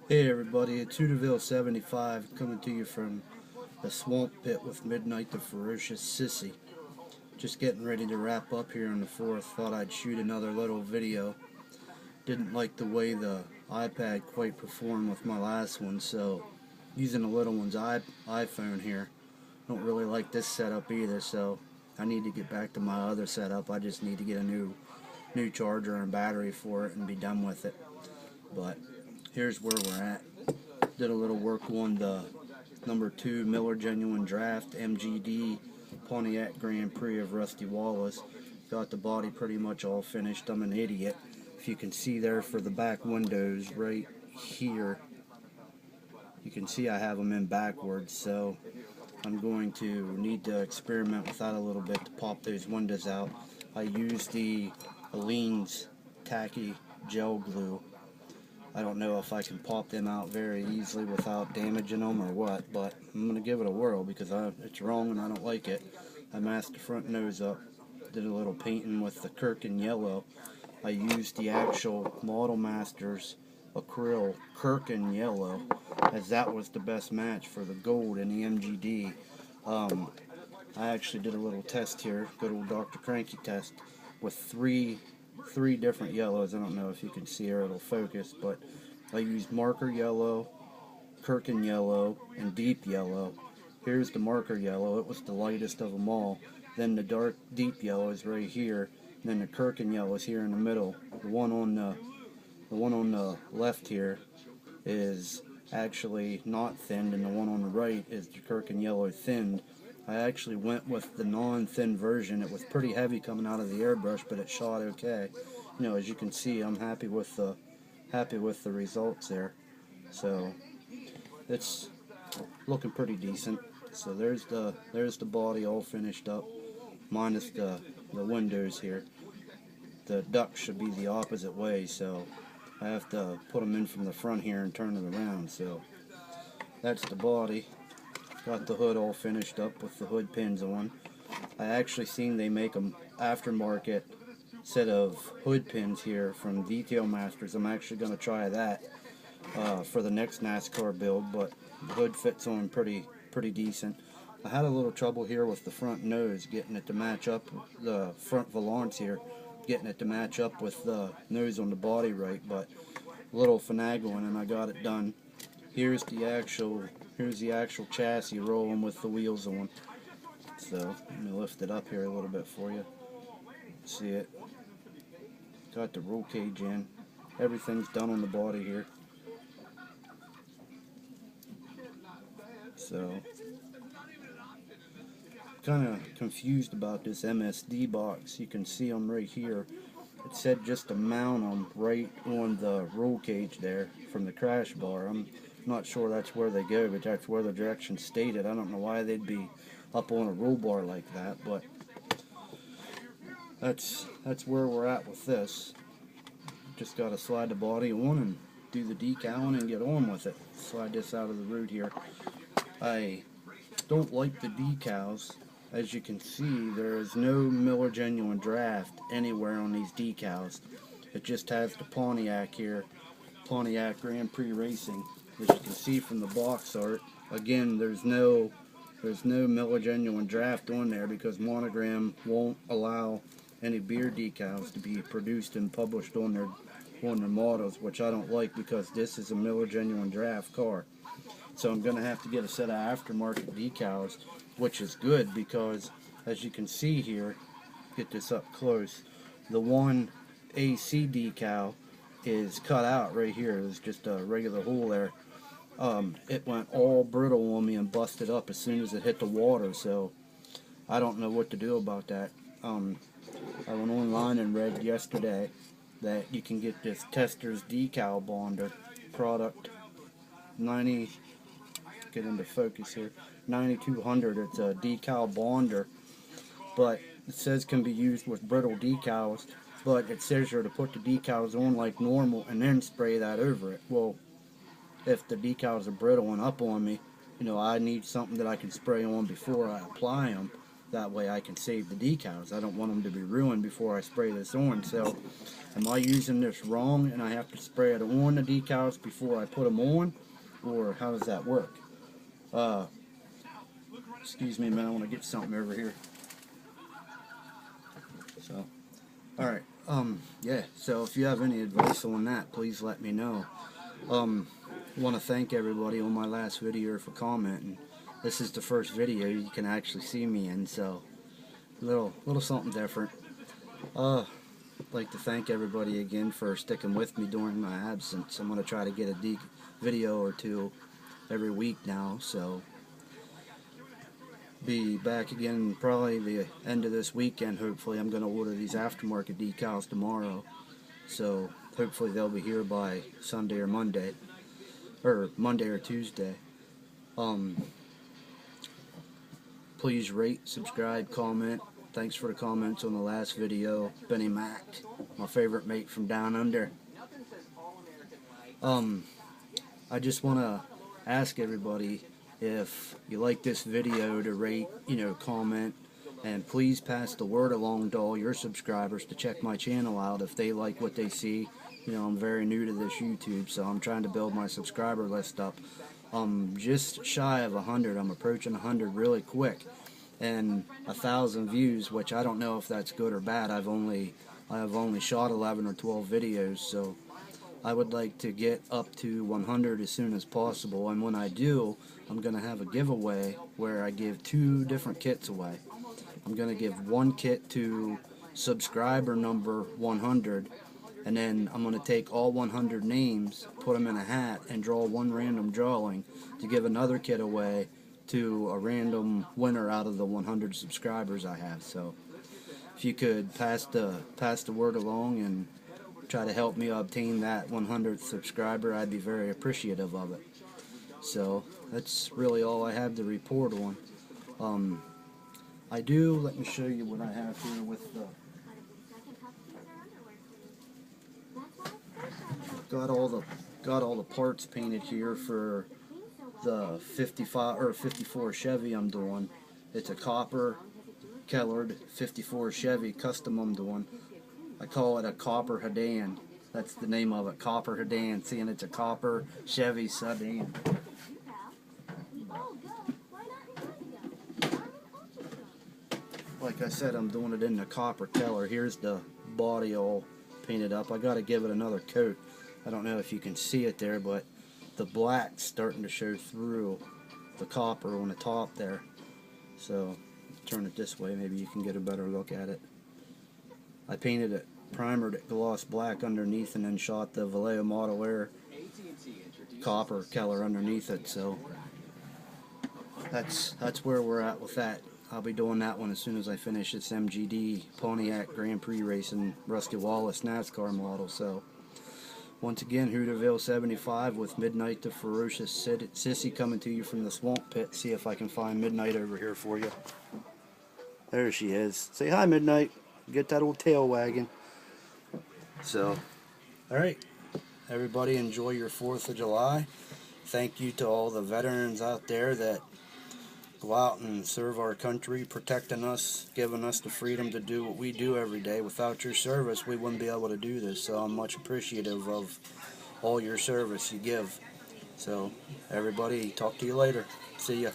Hey everybody, it's Hooterville 75 coming to you from the swamp pit with Midnight the Ferocious Sissy. Just getting ready to wrap up here on the 4th. Thought I'd shoot another little video. Didn't like the way the iPad quite performed with my last one, so using the little one's iPhone here. Don't really like this setup either, so I need to get back to my other setup. I just need to get a new charger and battery for it and be done with it. But here's where we're at. Did a little work on the number 2 Miller Genuine Draft MGD Pontiac Grand Prix of Rusty Wallace. Got the body pretty much all finished. I'm an idiot. If you can see there for the back windows right here, you can see I have them in backwards, so I'm going to need to experiment with that a little bit to pop those windows out. I used the Aleene's tacky gel glue. I don't know if I can pop them out very easily without damaging them or what, but I'm going to give it a whirl because it's wrong and I don't like it. I masked the front nose up, did a little painting with the Kirkin yellow. I used the actual Model Masters acrylic Kirkin yellow, as that was the best match for the gold in the MGD. I actually did a little test here, good old Dr. Cranky test, with three different yellows. I don't know if you can see or it'll focus, but I used marker yellow, Kirkin yellow, and deep yellow. Here's the marker yellow. It was the lightest of them all. Then the dark deep yellow is right here. And then the Kirkin yellow is here in the middle. The one on the left here is actually not thinned, and the one on the right is the Kirkin yellow thinned. I actually went with the non-thin version. It was pretty heavy coming out of the airbrush, but it shot okay. You know, as you can see, I'm happy with the results there. So it's looking pretty decent. So there's the body all finished up, minus the windows here. The duct should be the opposite way, so I have to put them in from the front here and turn it around. So that's the body. Got the hood all finished up with the hood pins on. I actually seen they make them aftermarket set of hood pins here from Detail Masters. I'm actually going to try that for the next NASCAR build, but the hood fits on pretty decent. I had a little trouble here with the front nose, getting it to match up, the front valance here, getting it to match up with the nose on the body right, but a little finagling and I got it done. Here's the actual chassis rolling with the wheels on. So let me lift it up here a little bit for you. See it? Got the roll cage in. Everything's done on the body here. So kind of confused about this MSD box. You can see them right here. It said just to mount them right on the roll cage there from the crash bar. I'm not sure that's where they go, but that's where the directions stated. I don't know why they'd be up on a roll bar like that, but that's where we're at with this. Just got to slide the body on and do the decaling and get on with it. Slide this out of the root here. I don't like the decals. As you can see, there is no Miller Genuine Draft anywhere on these decals. It just has the Pontiac here, Pontiac Grand Prix Racing. As you can see from the box art, again, there's no Miller Genuine Draft on there because Monogram won't allow any beer decals to be produced and published on their models, which I don't like because this is a Miller Genuine Draft car. So I'm going to have to get a set of aftermarket decals, which is good because, as you can see here, get this up close, the one AC decal is cut out right here. There's just a regular hole there. It went all brittle on me and busted up as soon as it hit the water, so I don't know what to do about that. I went online and read yesterday that you can get this Tester's decal bonder product, get into focus here, 9200. It's a decal bonder, but it says can be used with brittle decals, but it says you're to put the decals on like normal and then spray that over it. Well, if the decals are brittle and up on me, you know, I need something that I can spray on before I apply them. that way I can save the decals. I don't want them to be ruined before I spray this on. So am I using this wrong and I have to spray it on the decals before I put them on, or how does that work? Excuse me, man, I want to get something over here. So, alright, yeah, so if you have any advice on that, please let me know. I want to thank everybody on my last video for commenting. This is the first video you can actually see me in, so little something different. I'd like to thank everybody again for sticking with me during my absence. I'm going to try to get a video or two every week now, so be back again probably the end of this weekend. Hopefully I'm going to order these aftermarket decals tomorrow, so hopefully they'll be here by Sunday or Monday, or Monday or Tuesday. Please rate, subscribe, comment. Thanks for the comments on the last video. Benny Mac, my favorite mate from down under. I just want to ask everybody, if you like this video, to rate, comment, and please pass the word along to all your subscribers to check my channel out if they like what they see. I'm very new to this YouTube, so I'm trying to build my subscriber list up. Just shy of 100. I'm approaching 100 really quick, and 1,000 views, which I don't know if that's good or bad. I have only shot 11 or 12 videos, so I would like to get up to 100 as soon as possible. And when I do, I'm going to have a giveaway where I give 2 different kits away. I'm going to give one kit to subscriber number 100, and then I'm going to take all 100 names, put them in a hat, and draw one random drawing to give another kit away to a random winner out of the 100 subscribers I have. So if you could pass the word along and try to help me obtain that 100th subscriber, I'd be very appreciative of it. So that's really all I have to report on. Let me show you what I have here with the got all the parts painted here for the 55 or 54 Chevy I'm doing. It's a copper colored 54 Chevy custom I'm doing. I call it a Copperhedan. That's the name of it, Copperhedan. Seeing it's a copper Chevy sedan. Like I said, I'm doing it in the copper color. Here's the body all painted up. I got to give it another coat. I don't know if you can see it there, but the black's starting to show through the copper on the top there. So turn it this way, maybe you can get a better look at it. I painted it, primered it gloss black underneath, and then shot the Vallejo Model Air copper color underneath it. So that's where we're at with that. I'll be doing that one as soon as I finish this MGD Pontiac Grand Prix Racing Rusty Wallace NASCAR model. So once again, Hooterville 75 with Midnight the Ferocious Sissy coming to you from the swamp pit. See if I can find Midnight over here for you. There she is. Say hi, Midnight. Get that old tail wagging. So, alright. Everybody enjoy your 4th of July. Thank you to all the veterans out there that go out and serve our country, protecting us, giving us the freedom to do what we do every day. Without your service, we wouldn't be able to do this. So I'm much appreciative of all your service you give. So, everybody, talk to you later. See ya.